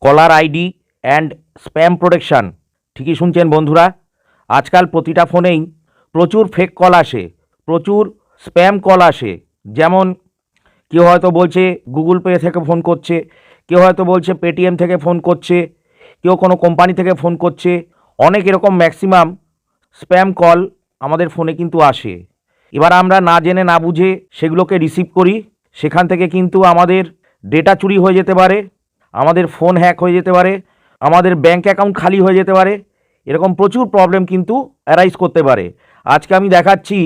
Caller ID and spam protection. ঠিকই শুনছেন বন্ধুরা, আজকাল প্রতিটা ফোনেই প্রচুর ফেক কল আসে, প্রচুর স্প্যাম কল আসে। যেমন কেউ হয়তো বলছে গুগল পে থেকে ফোন করছে, কেউ হয়তো বলছে পেটিএম থেকে ফোন করছে, কেউ কোনো কোম্পানি থেকে ফোন করছে। অনেক এরকম ম্যাক্সিমাম স্প্যাম কল আমাদের ফোনে কিন্তু আসে। এবার আমরা না জেনে না বুঝে সেগুলোকে রিসিভ করি, সেখান থেকে কিন্তু আমাদের ডেটা চুরি হয়ে যেতে পারে, আমাদের ফোন হ্যাক হয়ে যেতে পারে, আমাদের ব্যাঙ্ক অ্যাকাউন্ট খালি হয়ে যেতে পারে। এরকম প্রচুর প্রবলেম কিন্তু অ্যারাইজ করতে পারে। আজকে আমি দেখাচ্ছি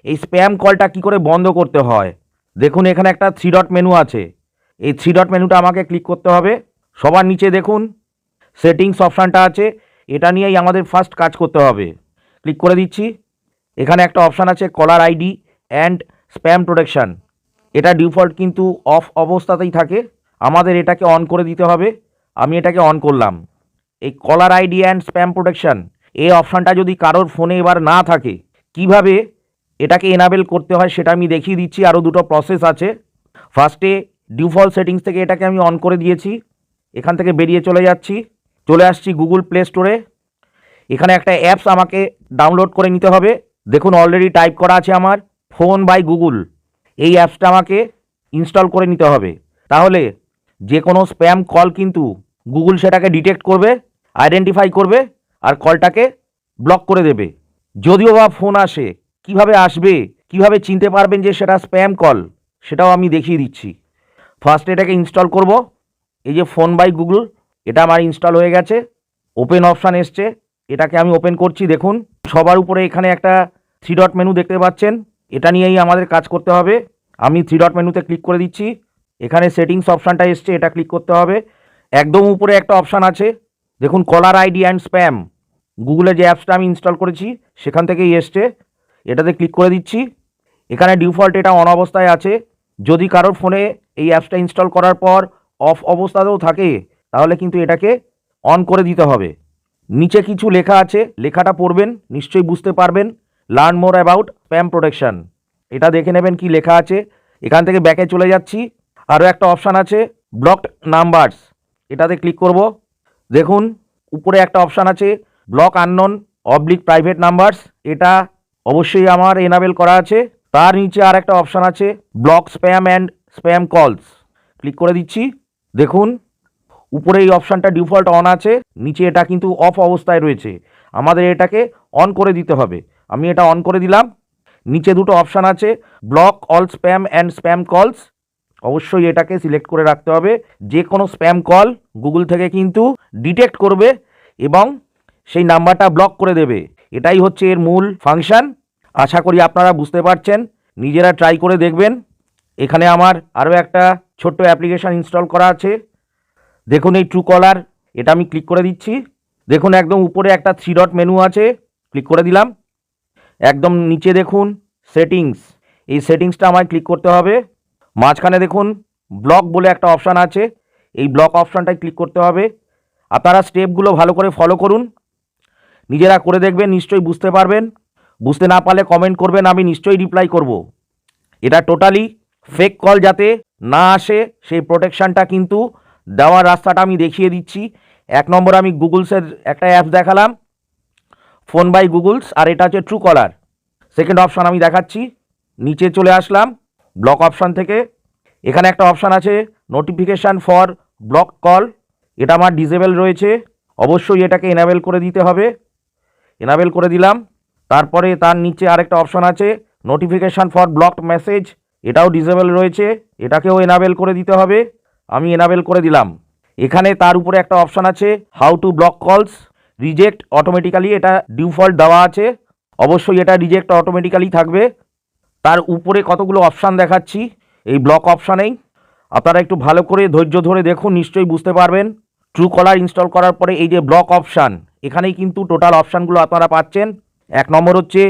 এই স্প্যাম কলটা কী করে বন্ধ করতে হয়। দেখুন এখানে একটা 3 ডট মেনু আছে, এই 3 ডট মেনুটা আমাকে ক্লিক করতে হবে। সবার নিচে দেখুন সেটিংস অপশানটা আছে, এটা নিয়েই আমাদের ফার্স্ট কাজ করতে হবে। ক্লিক করে দিচ্ছি। এখানে একটা অপশান আছে caller ID and spam protection. এটা ডিফল্ট কিন্তু অফ অবস্থাতেই থাকে, আমাদের এটাকে অন করে দিতে হবে। আমি এটাকে অন করলাম। এই caller ID and spam protection এই অপশানটা যদি কারোর ফোনে এবার না থাকে, কিভাবে এটাকে এনাবেল করতে হয় সেটা আমি দেখিয়ে দিচ্ছি। আরও দুটো প্রসেস আছে। ফার্স্টে ডিফল্ট সেটিংস থেকে এটাকে আমি অন করে দিয়েছি। এখান থেকে বেরিয়ে চলে যাচ্ছি, চলে আসছি গুগল প্লে স্টোরে। এখানে একটা অ্যাপস আমাকে ডাউনলোড করে নিতে হবে। দেখুন অলরেডি টাইপ করা আছে আমার ফোন বাই গুগল। এই অ্যাপসটা আমাকে ইনস্টল করে নিতে হবে, তাহলে যে কোনো স্প্যাম কল কিন্তু গুগল সেটাকে ডিটেক্ট করবে, আইডেন্টিফাই করবে আর কলটাকে ব্লক করে দেবে। যদিও বা ফোন আসে, কিভাবে আসবে, কিভাবে চিনতে পারবেন যে সেটা স্প্যাম কল, সেটাও আমি দেখিয়ে দিচ্ছি। ফার্স্ট এটাকে ইনস্টল করব। এই যে ফোন বাই গুগল, এটা আমার ইনস্টল হয়ে গেছে। ওপেন অপশান এসছে, এটাকে আমি ওপেন করছি। দেখুন সবার উপরে এখানে একটা 3 ডট মেনু দেখতে পাচ্ছেন, এটা নিয়েই আমাদের কাজ করতে হবে। আমি 3 ডট মেনুতে ক্লিক করে দিচ্ছি। এখানে সেটিংস অপশানটা এসছে, এটা ক্লিক করতে হবে। একদম উপরে একটা অপশান আছে দেখুন কলার আইডি অ্যান্ড স্প্যাম। গুগলে যে অ্যাপসটা আমি ইনস্টল করেছি সেখান থেকেই এসছে, এটাতে ক্লিক করে দিচ্ছি। এখানে ডিফল্ট এটা অন অবস্থায় আছে। যদি কারোর ফোনে এই অ্যাপসটা ইনস্টল করার পর অফ অবস্থাতেও থাকে, তাহলে কিন্তু এটাকে অন করে দিতে হবে। নিচে কিছু লেখা আছে, লেখাটা পড়বেন, নিশ্চয়ই বুঝতে পারবেন। Learn more about spam protection, এটা দেখে নেবেন কি লেখা আছে। এখান থেকে ব্যাকে চলে যাচ্ছি। আরও একটা অপশান আছে ব্লকড নাম্বারস, এটাতে ক্লিক করব। দেখুন উপরে একটা অপশান আছে block unknown oblique private numbers, এটা অবশ্যই আমার এনাবেল করা আছে। তার নিচে আর একটা অপশান আছে ব্লক স্প্যাম অ্যান্ড স্প্যাম কলস, ক্লিক করে দিচ্ছি। দেখুন উপরে এই অপশানটা ডিফল্ট অন আছে, নিচে এটা কিন্তু অফ অবস্থায় রয়েছে, আমাদের এটাকে অন করে দিতে হবে। আমি এটা অন করে দিলাম। নিচে দুটো অপশান আছে block all spam and spam কলস, অবশ্যই এটাকে সিলেক্ট করে রাখতে হবে। যে কোনো স্প্যাম কল গুগল থেকে কিন্তু ডিটেক্ট করবে এবং সেই নাম্বারটা ব্লক করে দেবে। এটাই হচ্ছে এর মূল ফাংশন। আশা করি আপনারা বুঝতে পারছেন, নিজেরা ট্রাই করে দেখবেন। এখানে আমার আরও একটা ছোট্ট অ্যাপ্লিকেশান ইনস্টল করা আছে। দেখুন এই ট্রু কলার, এটা আমি ক্লিক করে দিচ্ছি। দেখুন একদম উপরে একটা 3 ডট মেনু আছে, ক্লিক করে দিলাম। একদম নিচে দেখুন সেটিংস, এই সেটিংসটা আমায় ক্লিক করতে হবে। মাঝখানে দেখুন ব্লক বলে একটা অপশান আছে, এই ব্লক অপশানটায় ক্লিক করতে হবে। আপনারা স্টেপগুলো ভালো করে ফলো করুন, নিজেরা করে দেখবেন, নিশ্চয়ই বুঝতে পারবেন। বুঝতে না পারলে কমেন্ট করবেন, আমি নিশ্চয়ই রিপ্লাই করব। এটা টোটালি ফেক কল যাতে না আসে সেই প্রোটেকশানটা কিন্তু দেওয়ার রাস্তাটা আমি দেখিয়ে দিচ্ছি। 1 নম্বর আমি গুগলসের একটা অ্যাপস দেখালাম ফোন বাই গুগলস, আর এটা হচ্ছে ট্রু কলার। সেকেন্ড অপশান আমি দেখাচ্ছি। নিচে চলে আসলাম ব্লক অপশান থেকে, এখানে একটা অপশান আছে নোটিফিকেশান ফর ব্লক কল, এটা আমার ডিসেবল রয়েছে, অবশ্যই এটাকে এনাবেল করে দিতে হবে। এনাবেল করে দিলাম। তারপরে তার নিচে আরেকটা অপশান আছে নোটিফিকেশান ফর ব্লকড মেসেজ, এটাও ডিসেবল রয়েছে, এটাকেও এনাবেল করে দিতে হবে। আমি এনাবেল করে দিলাম। এখানে তার উপরে একটা অপশান আছে হাউ টু ব্লক কলস, রিজেক্ট অটোমেটিক্যালি, এটা ডিফল্ট দেওয়া আছে, অবশ্যই এটা রিজেক্ট অটোমেটিক্যালি থাকবে। তার উপরে কতগুলো অপশান দেখাচ্ছি এই ব্লক অপশানেই, আপনারা একটু ভালো করে ধৈর্য ধরে দেখুন, নিশ্চয়ই বুঝতে পারবেন। ট্রু কলার ইনস্টল করার পরে এই যে ব্লক অপশান, এখানেই কিন্তু টোটাল অপশানগুলো আপনারা পাচ্ছেন। 1 নম্বর হচ্ছে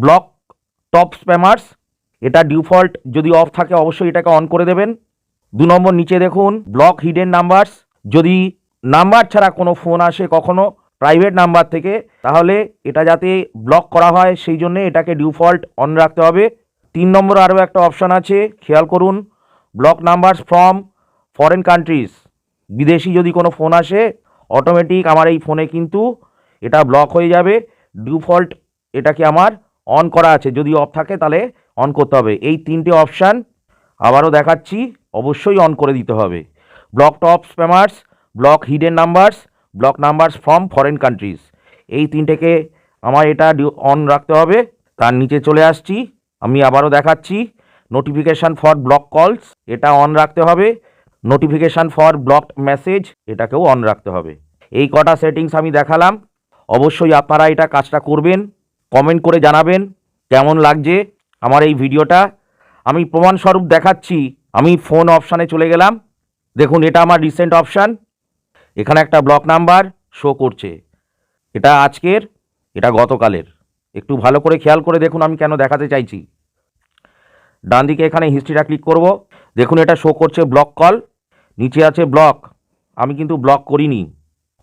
ব্লক টপ স্প্যামার্স, এটা ডিফল্ট যদি অফ থাকে অবশ্যই এটাকে অন করে দেবেন। 2 নম্বর নিচে দেখুন ব্লক হিডেন নাম্বারস, যদি নাম্বার ছাড়া কোনো ফোন আসে কখনো প্রাইভেট নাম্বার থেকে, তাহলে এটা যাতে ব্লক করা হয় সেই জন্যে এটাকে ডিফল্ট অন রাখতে হবে। 3 নম্বর আরও একটা অপশান আছে, খেয়াল করুন block numbers from foreign countries, বিদেশি যদি কোনো ফোন আসে অটোমেটিক আমার এই ফোনে কিন্তু এটা ব্লক হয়ে যাবে। ডিফল্ট এটাকে আমার অন করা আছে, যদি অফ থাকে তাহলে অন করতে হবে। এই তিনটে অপশান আবারও দেখাচ্ছি, অবশ্যই অন করে দিতে হবে। Block top spammers, block hidden numbers, block numbers from foreign countries, এই তিনটেকে আমার এটা অন রাখতে হবে। তার নিচে চলে আসছি, আমি আবারও দেখাচ্ছি। নোটিফিকেশান ফর ব্লক কলস, এটা অন রাখতে হবে। নোটিফিকেশান ফর ব্লকড মেসেজ, এটাকেও অন রাখতে হবে। এই কটা সেটিংস আমি দেখালাম। অবশ্যই আপনারা এটা কাজটা করবেন। কমেন্ট করে জানাবেন কেমন লাগছে আমার এই ভিডিওটা। আমি প্রমাণস্বরূপ দেখাচ্ছি। আমি ফোন অপশানে চলে গেলাম, দেখুন এটা আমার রিসেন্ট অপশান। এখানে একটা ব্লক নাম্বার শো করছে, এটা আজকের, এটা গতকালের। একটু ভালো করে খেয়াল করে দেখুন আমি কেন দেখাতে চাইছি। ডান দিকে এখানে হিস্ট্রিটা ক্লিক করব, দেখুন এটা শো করছে ব্লক কল, নিচে আছে ব্লক। আমি কিন্তু ব্লক করিনি,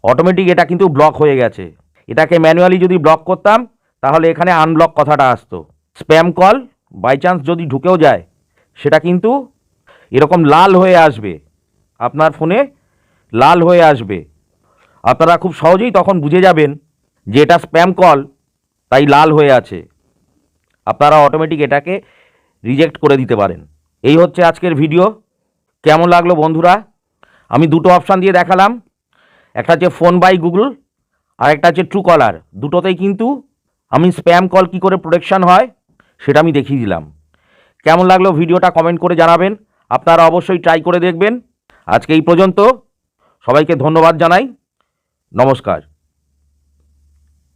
অটোমেটিক এটা কিন্তু ব্লক হয়ে গেছে। এটাকে ম্যানুয়ালি যদি ব্লক করতাম তাহলে এখানে আনব্লক কথাটা আসতো। স্প্যাম কল বাই চান্স যদি ঢুকেও যায় সেটা কিন্তু এরকম লাল হয়ে আসবে, আপনার ফোনে লাল হয়ে আসবে। আপনারা খুব সহজেই তখন বুঝে যাবেন যে এটা স্প্যাম কল, তাই লাল হয়ে আছে। আপনারা অটোমেটিক এটাকে রিজেক্ট করে দিতে পারেন। এই হচ্ছে আজকের ভিডিও। কেমন লাগলো বন্ধুরা? আমি দুটো অপশান দিয়ে দেখালাম, একটা হচ্ছে ফোন বাই গুগল আর একটা হচ্ছে ট্রু কলার। দুটোতেই কিন্তু আমি স্প্যাম কল কী করে প্রোটেকশান হয় সেটা আমি দেখিয়ে দিলাম। কেমন লাগলো ভিডিওটা কমেন্ট করে জানাবেন। আপনারা অবশ্যই ট্রাই করে দেখবেন। আজকে এই পর্যন্ত, সবাইকে ধন্যবাদ জানাই। নমস্কার।